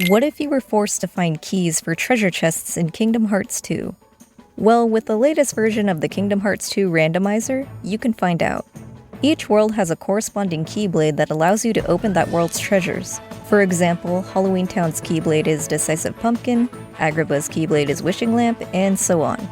What if you were forced to find keys for treasure chests in Kingdom Hearts 2? Well, with the latest version of the Kingdom Hearts 2 Randomizer, you can find out. Each world has a corresponding keyblade that allows you to open that world's treasures. For example, Halloween Town's keyblade is Decisive Pumpkin, Agrabah's keyblade is Wishing Lamp, and so on.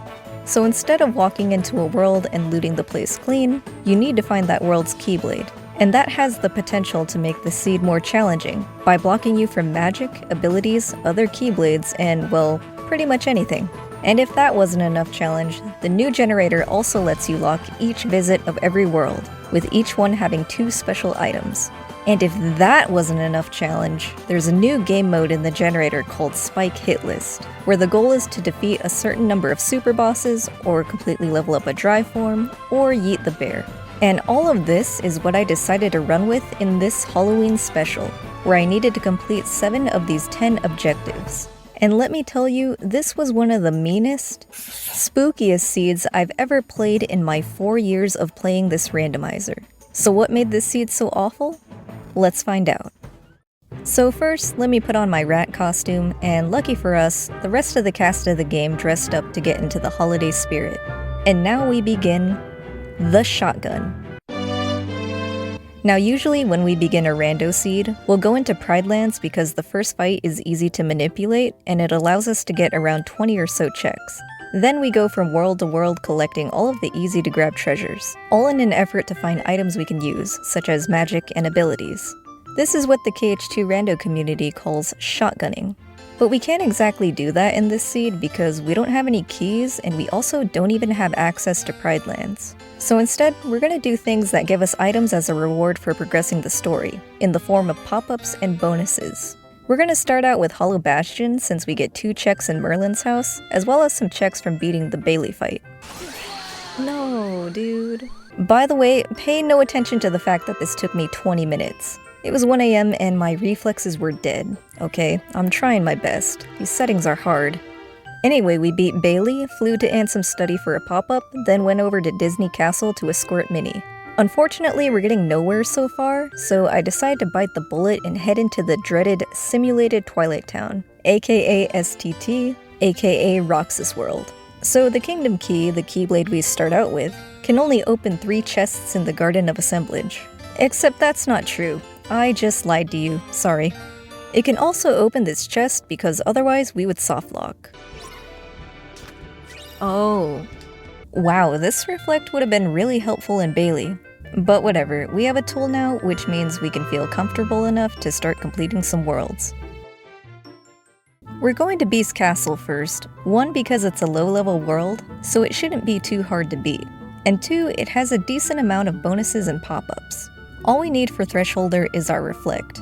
So instead of walking into a world and looting the place clean, you need to find that world's keyblade. And that has the potential to make the seed more challenging, by blocking you from magic, abilities, other keyblades, and, well, pretty much anything. And if that wasn't enough challenge, the new generator also lets you lock each visit of every world, with each one having 2 special items. And if that wasn't enough challenge, there's a new game mode in the generator called Spike Hit List, where the goal is to defeat a certain number of super bosses, or completely level up a dry form, or yeet the bear. And all of this is what I decided to run with in this Halloween special, where I needed to complete 7 of these 10 objectives. And let me tell you, this was one of the meanest, spookiest seeds I've ever played in my 4 years of playing this randomizer. So what made this seed so awful? Let's find out. So first, let me put on my rat costume, and lucky for us, the rest of the cast of the game dressed up to get into the holiday spirit. And now we begin the shotgun. Now usually when we begin a rando seed, we'll go into Pride Lands because the first fight is easy to manipulate and it allows us to get around 20 or so checks. Then we go from world to world collecting all of the easy to grab treasures, all in an effort to find items we can use, such as magic and abilities. This is what the KH2 rando community calls shotgunning. But we can't exactly do that in this seed because we don't have any keys and we also don't even have access to Pride Lands. So instead, we're gonna do things that give us items as a reward for progressing the story, in the form of pop-ups and bonuses. We're gonna start out with Hollow Bastion since we get 2 checks in Merlin's house, as well as some checks from beating the Bailey fight. No, dude. By the way, pay no attention to the fact that this took me 20 minutes. It was 1 AM and my reflexes were dead. Okay, I'm trying my best. These settings are hard. Anyway, we beat Bailey, flew to Ansem Study for a pop-up, then went over to Disney Castle to escort Minnie. Unfortunately, we're getting nowhere so far, so I decided to bite the bullet and head into the dreaded Simulated Twilight Town, aka STT, aka Roxas World. So the Kingdom Key, the Keyblade we start out with, can only open 3 chests in the Garden of Assemblage. Except that's not true. I just lied to you, sorry. It can also open this chest because otherwise we would softlock. Oh. Wow, this reflect would have been really helpful in Bailey. But whatever, we have a tool now, which means we can feel comfortable enough to start completing some worlds. We're going to Beast Castle first, 1 because it's a low-level world, so it shouldn't be too hard to beat, and 2, it has a decent amount of bonuses and pop-ups. All we need for Thresholder is our Reflect.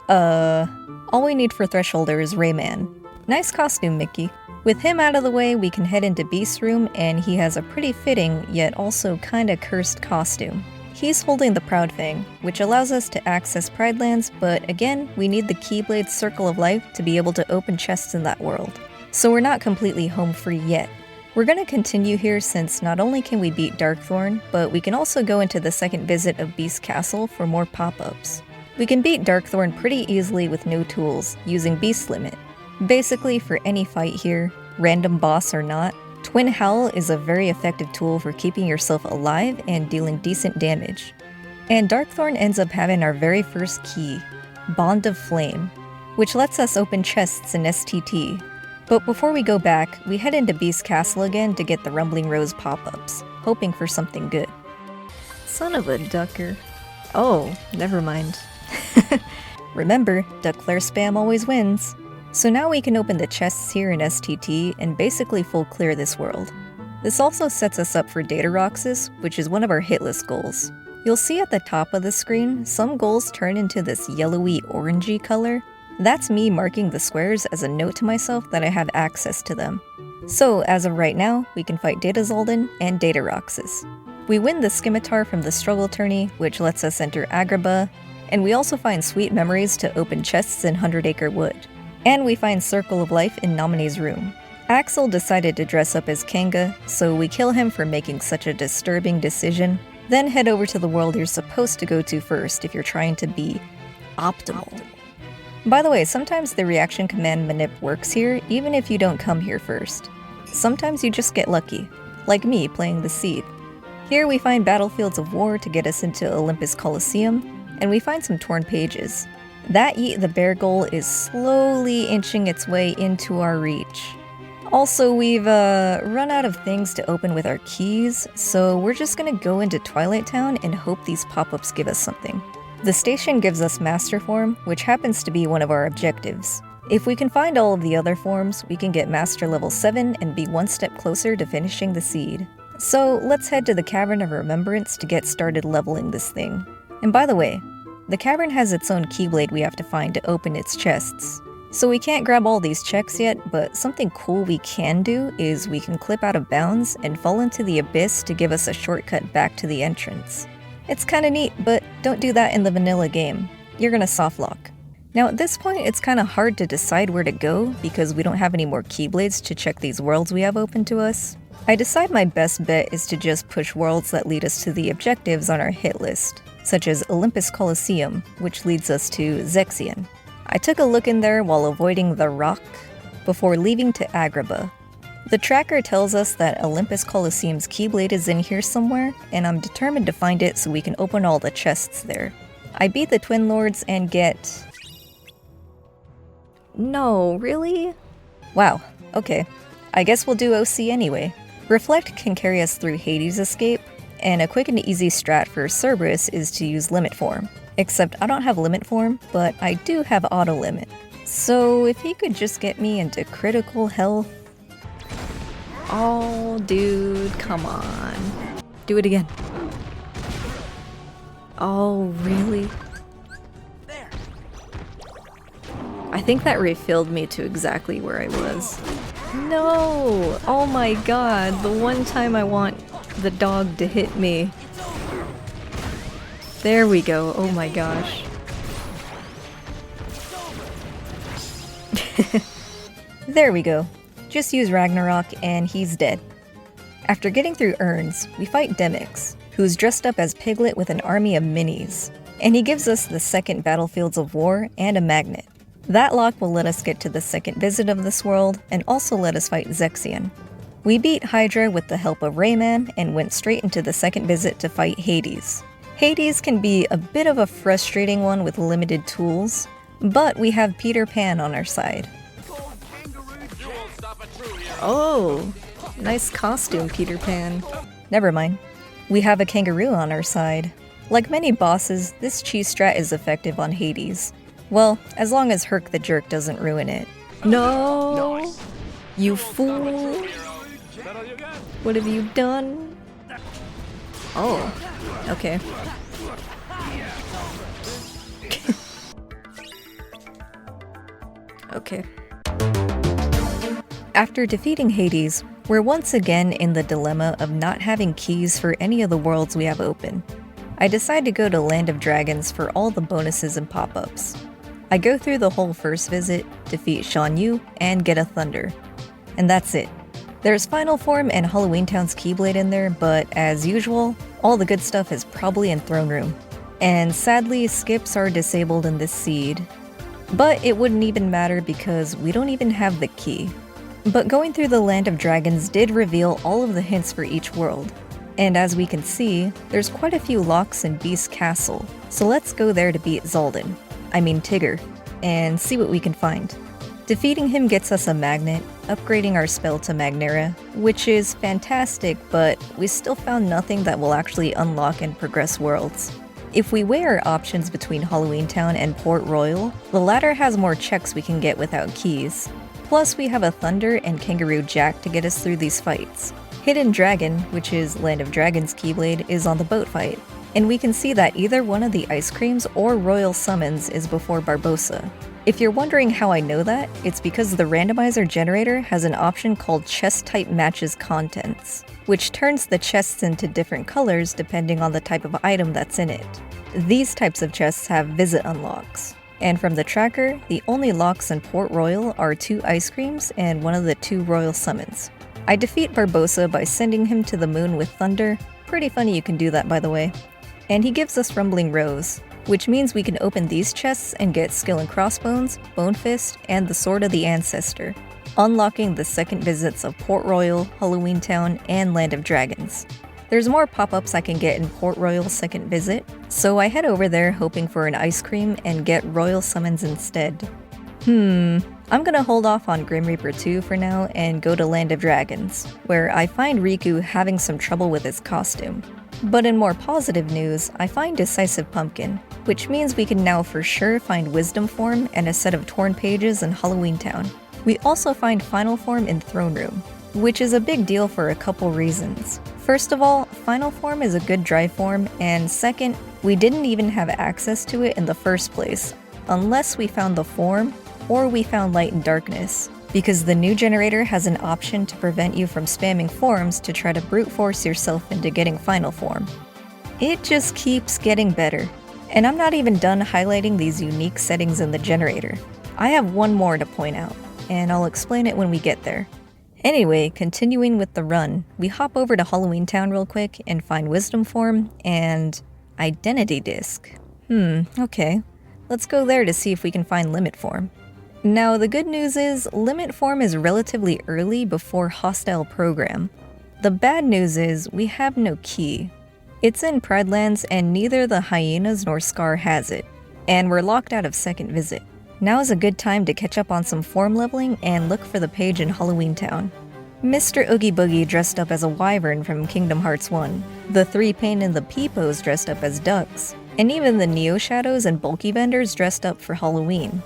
All we need for Thresholder is Rayman. Nice costume, Mickey. With him out of the way, we can head into Beast's room, and he has a pretty fitting, yet also kinda cursed costume. He's holding the Proud Fang, which allows us to access Pride Lands, but again, we need the Keyblade Circle of Life to be able to open chests in that world. So we're not completely home free yet. We're gonna continue here since not only can we beat Darkthorn, but we can also go into the second visit of Beast Castle for more pop-ups. We can beat Darkthorn pretty easily with no tools, using Beast Limit. Basically, for any fight here, random boss or not, Twin Howl is a very effective tool for keeping yourself alive and dealing decent damage. And Darkthorn ends up having our very first key, Bond of Flame, which lets us open chests in STT. But before we go back, we head into Beast Castle again to get the Rumbling Rose pop-ups, hoping for something good. Son of a ducker. Oh, never mind. Remember, duck flare spam always wins. So now we can open the chests here in STT and basically full clear this world. This also sets us up for Data Roxas, which is one of our hit list goals. You'll see at the top of the screen, some goals turn into this yellowy orangey color. That's me marking the squares as a note to myself that I have access to them. So as of right now, we can fight Data Zoldan and Data Roxas. We win the Scimitar from the Struggle Tourney, which lets us enter Agrabah, and we also find sweet memories to open chests in 100 Acre Wood. And we find Circle of Life in Nominee's room. Axel decided to dress up as Kanga, so we kill him for making such a disturbing decision, then head over to the world you're supposed to go to first if you're trying to be optimal. By the way, sometimes the reaction command manip works here even if you don't come here first. Sometimes you just get lucky, like me playing the seed. Here we find battlefields of war to get us into Olympus Coliseum, and we find some torn pages. That Yeet the Bear goal is slowly inching its way into our reach. Also, we've run out of things to open with our keys, so we're just gonna go into Twilight Town and hope these pop-ups give us something. The station gives us Master Form, which happens to be one of our objectives. If we can find all of the other forms, we can get Master Level 7 and be one step closer to finishing the seed. So let's head to the Cavern of Remembrance to get started leveling this thing. And by the way, the cavern has its own keyblade we have to find to open its chests. So we can't grab all these checks yet, but something cool we can do is we can clip out of bounds and fall into the abyss to give us a shortcut back to the entrance. It's kinda neat, but don't do that in the vanilla game. You're gonna softlock. Now at this point, it's kinda hard to decide where to go because we don't have any more keyblades to check these worlds we have open to us. I decide my best bet is to just push worlds that lead us to the objectives on our hit list, such as Olympus Coliseum, which leads us to Zexion. I took a look in there while avoiding the rock before leaving to Agrabah. The tracker tells us that Olympus Coliseum's keyblade is in here somewhere, and I'm determined to find it so we can open all the chests there. I beat the Twin Lords and get... No, really? Wow, okay. I guess we'll do OC anyway. Reflect can carry us through Hades' escape, and a quick and easy strat for Cerberus is to use Limit Form. Except I don't have Limit Form, but I do have Auto Limit. So if he could just get me into critical health... Oh, dude, come on. Do it again. Oh, really? I think that refilled me to exactly where I was. No! Oh my god, the one time I want the dog to hit me. There we go, oh my gosh. There we go. Just use Ragnarok and he's dead. After getting through urns, we fight Demix, who's dressed up as Piglet with an army of minis. And he gives us the second Battlefields of War and a magnet. That lock will let us get to the second visit of this world, and also let us fight Zexion. We beat Hydra with the help of Rayman, and went straight into the second visit to fight Hades. Hades can be a bit of a frustrating one with limited tools, but we have Peter Pan on our side. Oh, nice costume, Peter Pan. Never mind. We have a kangaroo on our side. Like many bosses, this cheese strat is effective on Hades. Well, as long as Herc the Jerk doesn't ruin it. No! You fool! What have you done? Oh, okay. Okay. After defeating Hades, we're once again in the dilemma of not having keys for any of the worlds we have open. I decide to go to Land of Dragons for all the bonuses and pop-ups. I go through the whole first visit, defeat Shan Yu, and get a Thunder. And that's it. There's Final Form and Halloween Town's Keyblade in there, but as usual, all the good stuff is probably in Throne Room. And sadly, skips are disabled in this seed. But it wouldn't even matter because we don't even have the key. But going through the Land of Dragons did reveal all of the hints for each world. And as we can see, there's quite a few locks in Beast Castle, so let's go there to beat Tigger, and see what we can find. Defeating him gets us a magnet, upgrading our spell to Magnera, which is fantastic, but we still found nothing that will actually unlock and progress worlds. If we weigh our options between Halloween Town and Port Royal, the latter has more checks we can get without keys. Plus we have a Thunder and Kangaroo Jack to get us through these fights. Hidden Dragon, which is Land of Dragons Keyblade, is on the boat fight. And we can see that either one of the ice creams or royal summons is before Barbossa. If you're wondering how I know that, it's because the randomizer generator has an option called Chest Type Matches Contents, which turns the chests into different colors depending on the type of item that's in it. These types of chests have visit unlocks. And from the tracker, the only locks in Port Royal are 2 ice creams and one of the 2 royal summons. I defeat Barbossa by sending him to the moon with Thunder. Pretty funny you can do that, by the way. And he gives us Rumbling Rose. which means we can open these chests and get Skill and Crossbones, Bone Fist, and the Sword of the Ancestor, unlocking the second visits of Port Royal, Halloween Town, and Land of Dragons. There's more pop-ups I can get in Port Royal's second visit, so I head over there hoping for an ice cream and get Royal Summons instead. I'm gonna hold off on Grim Reaper 2 for now and go to Land of Dragons, where I find Riku having some trouble with his costume. But in more positive news, I find Decisive Pumpkin, which means we can now for sure find Wisdom Form and a set of torn pages in Halloween Town. We also find Final Form in Throne Room, which is a big deal for a couple reasons. First of all, Final Form is a good dry form, and second, we didn't even have access to it in the first place, unless we found the form or we found Light and Darkness, because the new generator has an option to prevent you from spamming forms to try to brute force yourself into getting Final Form. It just keeps getting better. And I'm not even done highlighting these unique settings in the generator. I have one more to point out, and I'll explain it when we get there. Anyway, continuing with the run, we hop over to Halloween Town real quick and find Wisdom Form and Identity Disc. Okay. Let's go there to see if we can find Limit Form. Now, the good news is, Limit Form is relatively early before Hostile Program. The bad news is, we have no key. It's in Pridelands and neither the Hyenas nor Scar has it, and we're locked out of second visit. Now is a good time to catch up on some form leveling and look for the page in Halloween Town. Mr. Oogie Boogie dressed up as a wyvern from Kingdom Hearts 1, the 3 Pain and the Peepos dressed up as ducks, and even the Neo Shadows and Bulky Vendors dressed up for Halloween.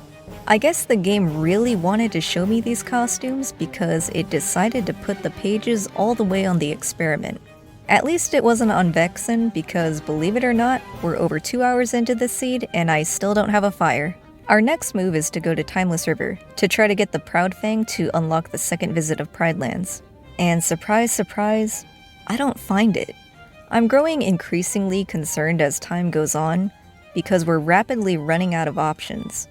I guess the game really wanted to show me these costumes because it decided to put the pages all the way on the experiment. At least it wasn't on Vexen because, believe it or not, we're over 2 hours into this seed and I still don't have a fire. Our next move is to go to Timeless River to try to get the Proud Fang to unlock the second visit of Pridelands. And surprise, surprise, I don't find it. I'm growing increasingly concerned as time goes on because we're rapidly running out of options.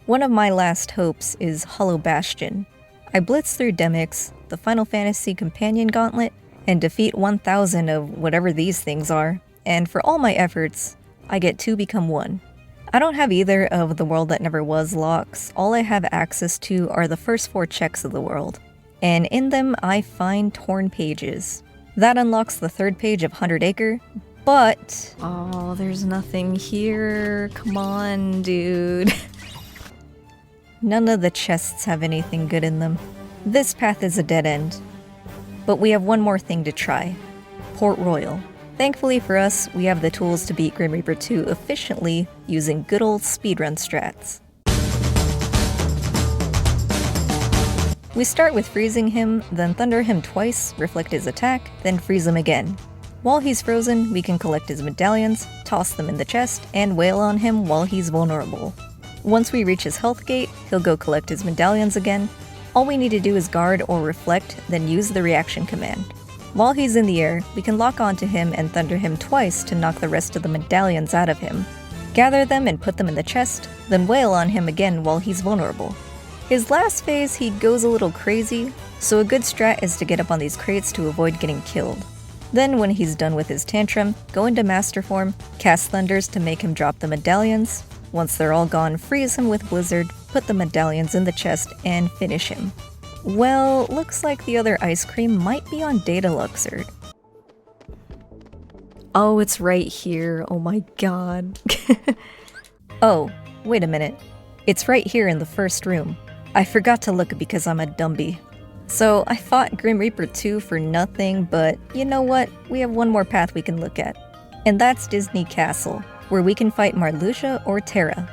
One of my last hopes is Hollow Bastion. I blitz through Demyx, the Final Fantasy Companion Gauntlet, and defeat 1000 of whatever these things are, and for all my efforts, I get 2 become 1. I don't have either of the World That Never Was locks. All I have access to are the first 4 checks of the world, and in them I find torn pages. That unlocks the 3rd page of 100 Acre, but... oh, there's nothing here. Come on, dude. None of the chests have anything good in them. This path is a dead end. But we have one more thing to try. Port Royal. Thankfully for us, we have the tools to beat Grim Reaper 2 efficiently using good old speedrun strats. We start with freezing him, then thunder him twice, reflect his attack, then freeze him again. While he's frozen, we can collect his medallions, toss them in the chest, and wail on him while he's vulnerable. Once we reach his health gate, he'll go collect his medallions again. All we need to do is guard or reflect, then use the reaction command. While he's in the air, we can lock onto him and thunder him twice to knock the rest of the medallions out of him. Gather them and put them in the chest, then wail on him again while he's vulnerable. His last phase, he goes a little crazy, so a good strat is to get up on these crates to avoid getting killed. Then when he's done with his tantrum, go into Master Form, cast Thunders to make him drop the medallions. Once they're all gone, freeze him with Blizzard, put the medallions in the chest, and finish him. Well, looks like the other ice cream might be on Data Luxord. Oh, it's right here. Oh my god. Oh, wait a minute. It's right here in the first room. I forgot to look because I'm a dumbie. So I fought Grim Reaper 2 for nothing, but you know what? We have one more path we can look at. And that's Disney Castle, where we can fight Marluxia or Terra.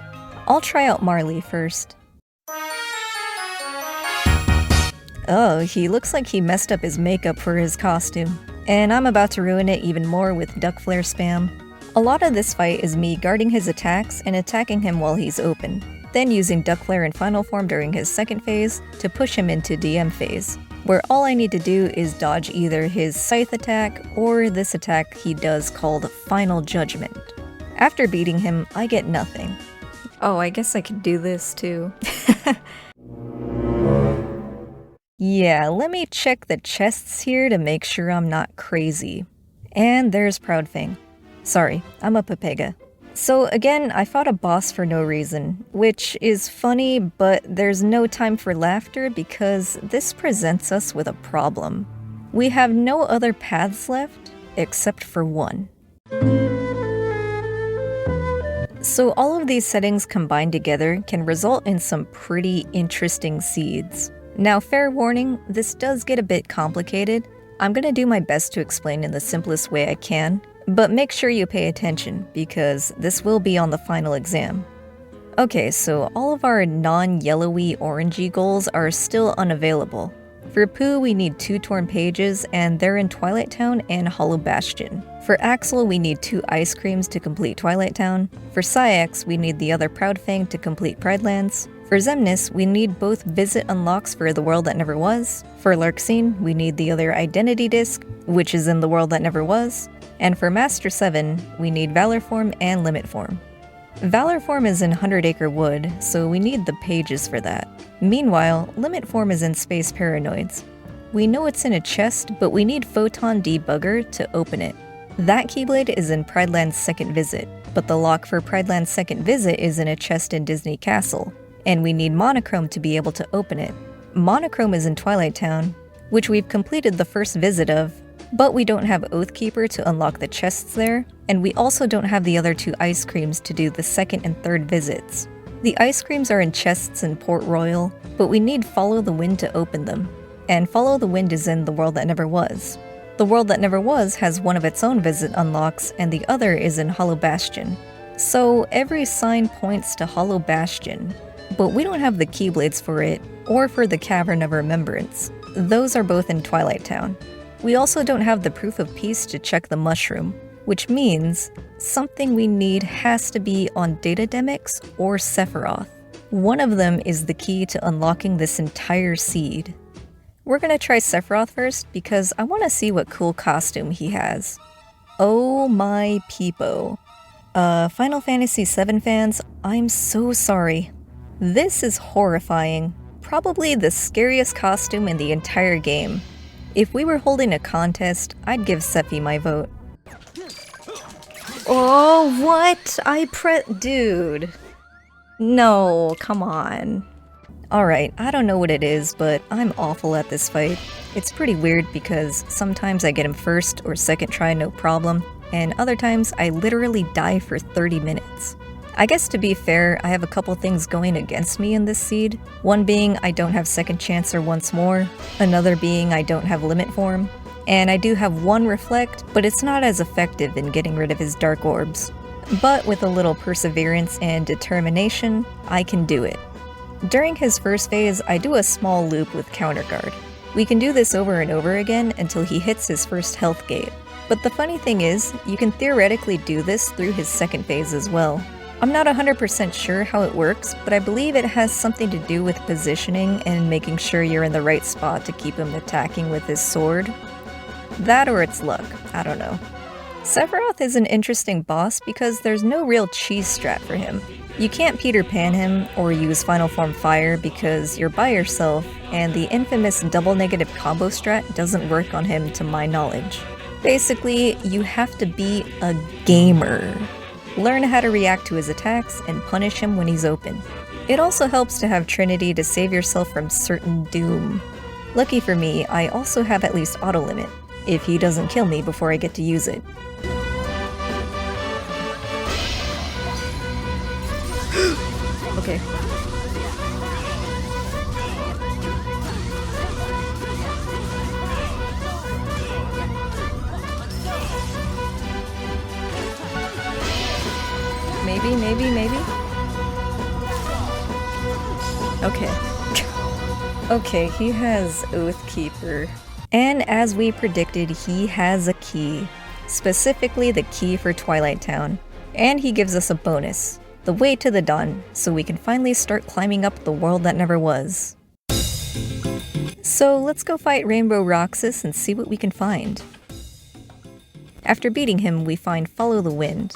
I'll try out Marley first. Oh, he looks like he messed up his makeup for his costume. And I'm about to ruin it even more with Duck Flare spam. A lot of this fight is me guarding his attacks and attacking him while he's open, then using Duck Flare in Final Form during his second phase to push him into DM phase, where all I need to do is dodge either his Scythe attack or this attack he does called Final Judgment. After beating him, I get nothing. Oh, I guess I could do this too. Yeah, let me check the chests here to make sure I'm not crazy. And there's Proud Fang. Sorry, I'm a Pepega. So again, I fought a boss for no reason, which is funny, but there's no time for laughter because this presents us with a problem. We have no other paths left, except for one. So all of these settings combined together can result in some pretty interesting seeds. Now, fair warning, this does get a bit complicated. I'm gonna do my best to explain in the simplest way I can, but make sure you pay attention, because this will be on the final exam. Okay, so all of our non-yellowy orangey goals are still unavailable. For Pooh, we need 2 torn pages, and they're in Twilight Town and Hollow Bastion. For Axel, we need 2 ice creams to complete Twilight Town. For Saïx, we need the other Proudfang to complete Pridelands. For Xemnas, we need both visit unlocks for the world that never was. For Larxene, we need the other identity disc, which is in the world that never was. And for Master 7, we need Valor Form and Limit Form. Valor Form is in 100 Acre Wood, so we need the pages for that. Meanwhile, Limit Form is in Space Paranoids. We know it's in a chest, but we need Photon Debugger to open it. That Keyblade is in Prideland's second visit, but the lock for Prideland's second visit is in a chest in Disney Castle, and we need Monochrome to be able to open it. Monochrome is in Twilight Town, which we've completed the first visit of, but we don't have Oathkeeper to unlock the chests there, and we also don't have the other 2 ice creams to do the second and third visits. The ice creams are in chests in Port Royal, but we need Follow the Wind to open them, and Follow the Wind is in the world that never was. The world that never was has one of its own visit unlocks, and the other is in Hollow Bastion. So every sign points to Hollow Bastion, but we don't have the Keyblades for it, or for the Cavern of Remembrance. Those are both in Twilight Town. We also don't have the Proof of Peace to check the mushroom, which means something we need has to be on Datademix or Sephiroth. One of them is the key to unlocking this entire seed. We're gonna try Sephiroth first because I want to see what cool costume he has. Oh my peepo. Final Fantasy VII fans, I'm so sorry. This is horrifying. Probably the scariest costume in the entire game. If we were holding a contest, I'd give Sephi my vote. Oh, what? Dude. No, come on. Alright, I don't know what it is, but I'm awful at this fight. It's pretty weird because sometimes I get him first or second try no problem, and other times I literally die for 30 minutes. I guess to be fair, I have a couple things going against me in this seed. One being I don't have second chance or once more, another being I don't have limit form, and I do have 1 reflect, but it's not as effective in getting rid of his dark orbs. But with a little perseverance and determination, I can do it. During his first phase, I do a small loop with counter guard. We can do this over and over again until he hits his first health gate. But the funny thing is, you can theoretically do this through his second phase as well. I'm not 100% sure how it works, but I believe it has something to do with positioning and making sure you're in the right spot to keep him attacking with his sword. That or it's luck, I don't know. Sephiroth is an interesting boss because there's no real cheese strat for him. You can't Peter Pan him or use Final Form Fire because you're by yourself, and the infamous double negative combo strat doesn't work on him to my knowledge. Basically, you have to be a gamer. Learn how to react to his attacks and punish him when he's open. It also helps to have Trinity to save yourself from certain doom. Lucky for me, I also have at least auto limit, if he doesn't kill me before I get to use it. Okay. Maybe? Okay. Okay, he has Oathkeeper. And as we predicted, he has a key. Specifically the key for Twilight Town. And he gives us a bonus. The way to the dawn, so we can finally start climbing up the world that never was. So let's go fight Rainbow Roxas and see what we can find. After beating him, we find Follow the Wind.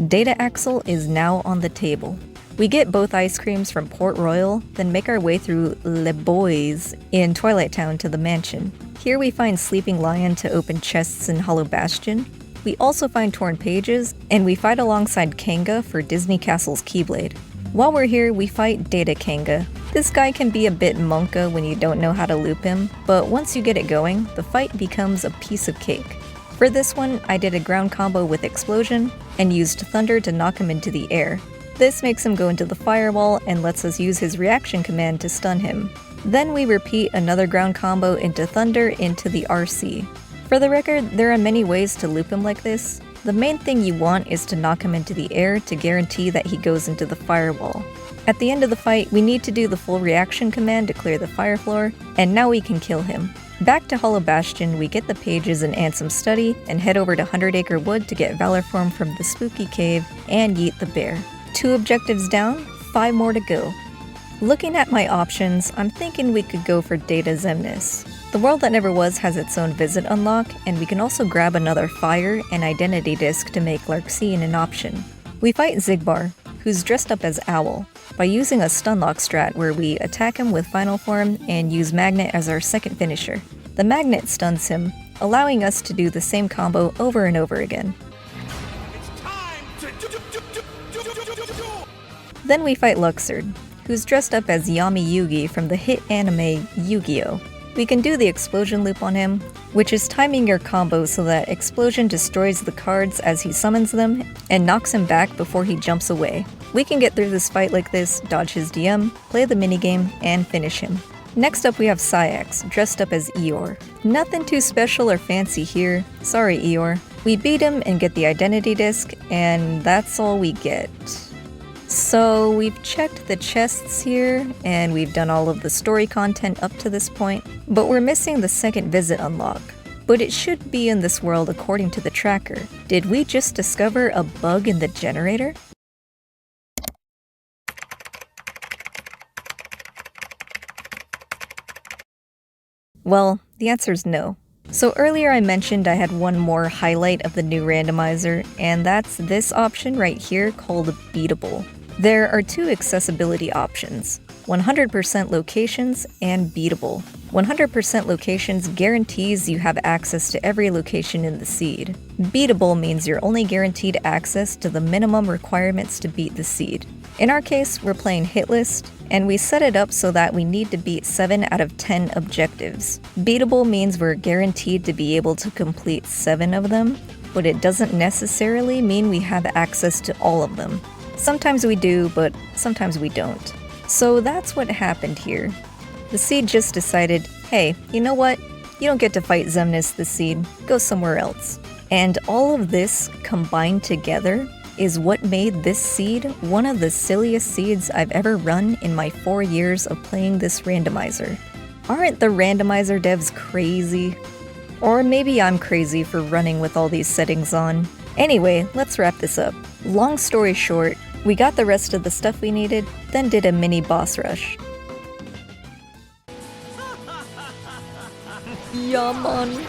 Data Axle is now on the table. We get both ice creams from Port Royal, then make our way through Les Boys in Twilight Town to the mansion. Here we find Sleeping Lion to open chests in Hollow Bastion. We also find torn pages, and we fight alongside Kanga for Disney Castle's Keyblade. While we're here, we fight Data Kanga. This guy can be a bit monka when you don't know how to loop him, but once you get it going, the fight becomes a piece of cake. For this one, I did a ground combo with Explosion, and used Thunder to knock him into the air. This makes him go into the firewall and lets us use his reaction command to stun him. Then we repeat another ground combo into Thunder into the RC. For the record, there are many ways to loop him like this. The main thing you want is to knock him into the air to guarantee that he goes into the firewall. At the end of the fight, we need to do the full reaction command to clear the fire floor, and now we can kill him. Back to Hollow Bastion, we get the pages in Ansem Study, and head over to 100 Acre Wood to get Valor Form from the Spooky Cave and Yeet the Bear. 2 objectives down, 5 more to go. Looking at my options, I'm thinking we could go for Data Zemnis. The World That Never Was has its own visit unlock, and we can also grab another Fire and Identity Disc to make Larxene an option. We fight Xigbar, who's dressed up as Owl, by using a Stunlock strat where we attack him with Final Form and use Magnet as our second finisher. The Magnet stuns him, allowing us to do the same combo over and over again. Then we fight Luxord, who's dressed up as Yami Yugi from the hit anime Yu-Gi-Oh! We can do the Explosion loop on him, which is timing your combo so that Explosion destroys the cards as he summons them and knocks him back before he jumps away. We can get through this fight like this, dodge his DM, play the minigame, and finish him. Next up we have Sayax, dressed up as Eeyore. Nothing too special or fancy here, sorry Eeyore. We beat him and get the identity disc, and that's all we get. So we've checked the chests here, and we've done all of the story content up to this point, but we're missing the second visit unlock. But it should be in this world according to the tracker. Did we just discover a bug in the generator? Well, the answer's no. So earlier I mentioned I had one more highlight of the new randomizer, and that's this option right here called Beatable. There are 2 accessibility options, 100% locations and beatable. 100% locations guarantees you have access to every location in the seed. Beatable means you're only guaranteed access to the minimum requirements to beat the seed. In our case, we're playing hit list, and we set it up so that we need to beat 7 out of 10 objectives. Beatable means we're guaranteed to be able to complete 7 of them, but it doesn't necessarily mean we have access to all of them. Sometimes we do, but sometimes we don't. So that's what happened here. The seed just decided, hey, you know what? You don't get to fight Zemnis this seed, go somewhere else. And all of this combined together is what made this seed one of the silliest seeds I've ever run in my 4 years of playing this randomizer. Aren't the randomizer devs crazy? Or maybe I'm crazy for running with all these settings on. Anyway, let's wrap this up. Long story short, we got the rest of the stuff we needed, then did a mini boss rush. Yeah, man.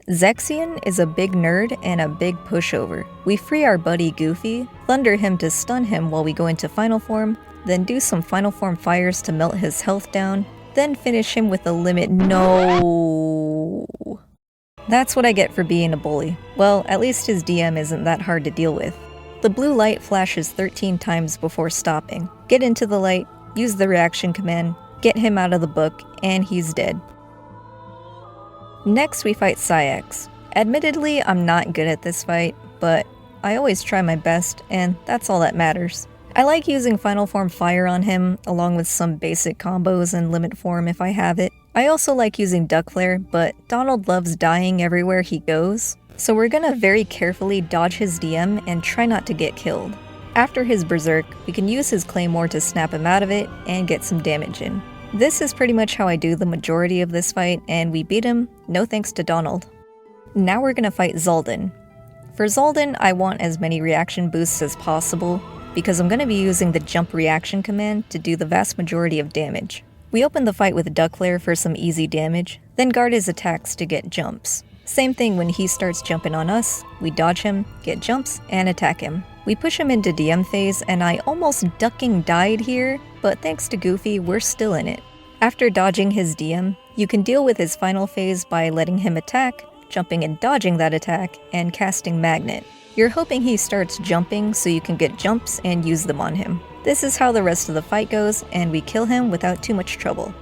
Zexion is a big nerd and a big pushover. We free our buddy Goofy, thunder him to stun him while we go into Final Form, then do some Final Form fires to melt his health down, then finish him with a limit. No. That's what I get for being a bully. Well, at least his DM isn't that hard to deal with. The blue light flashes 13 times before stopping. Get into the light, use the reaction command, get him out of the book, and he's dead. Next we fight Sayax. Admittedly, I'm not good at this fight, but I always try my best, and that's all that matters. I like using Final Form Fire on him, along with some basic combos and Limit Form if I have it. I also like using Duck Flare, but Donald loves dying everywhere he goes, so we're gonna very carefully dodge his DM and try not to get killed. After his Berserk, we can use his Claymore to snap him out of it and get some damage in. This is pretty much how I do the majority of this fight, and we beat him, no thanks to Donald. Now we're gonna fight Zaldin. For Zaldin, I want as many reaction boosts as possible, because I'm gonna be using the jump reaction command to do the vast majority of damage. We open the fight with Duck Flare for some easy damage, then guard his attacks to get jumps. Same thing when he starts jumping on us, we dodge him, get jumps, and attack him. We push him into DM phase, and I almost ducking died here, but thanks to Goofy, we're still in it. After dodging his DM, you can deal with his final phase by letting him attack, jumping and dodging that attack, and casting Magnet. You're hoping he starts jumping so you can get jumps and use them on him. This is how the rest of the fight goes, and we kill him without too much trouble.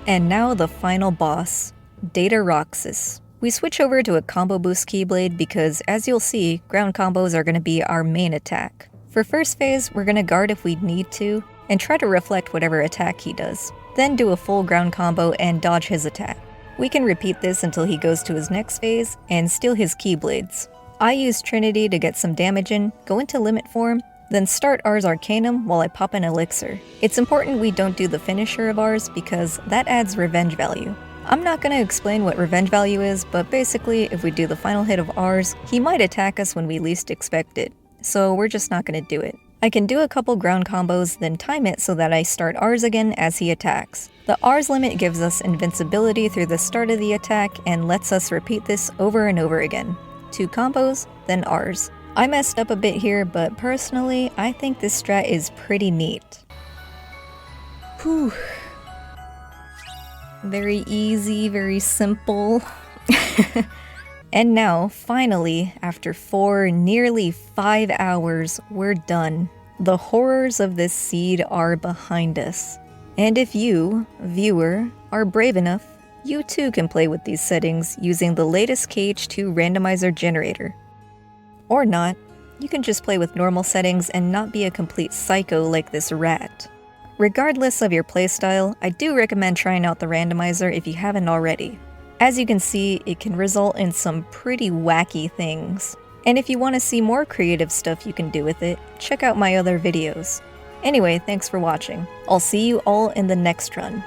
And now the final boss, Data Roxas. We switch over to a combo boost Keyblade because, as you'll see, ground combos are going to be our main attack. For first phase, we're going to guard if we need to, and try to reflect whatever attack he does. Then do a full ground combo and dodge his attack. We can repeat this until he goes to his next phase and steal his Keyblades. I use Trinity to get some damage in, go into limit form, then start Ars Arcanum while I pop an elixir. It's important we don't do the finisher of ours because that adds revenge value. I'm not going to explain what revenge value is, but basically if we do the final hit of ours, he might attack us when we least expect it, so we're just not going to do it. I can do a couple ground combos, then time it so that I start Rs again as he attacks. The Rs limit gives us invincibility through the start of the attack and lets us repeat this over and over again. 2 combos, then Rs. I messed up a bit here, but personally, I think this strat is pretty neat. Whew. Very easy, very simple. And now, finally, after nearly 5 hours, we're done. The horrors of this seed are behind us. And if you, viewer, are brave enough, you too can play with these settings using the latest KH2 randomizer generator. Or not, you can just play with normal settings and not be a complete psycho like this rat. Regardless of your playstyle, I do recommend trying out the randomizer if you haven't already. As you can see, it can result in some pretty wacky things. And if you want to see more creative stuff you can do with it, check out my other videos. Anyway, thanks for watching. I'll see you all in the next run.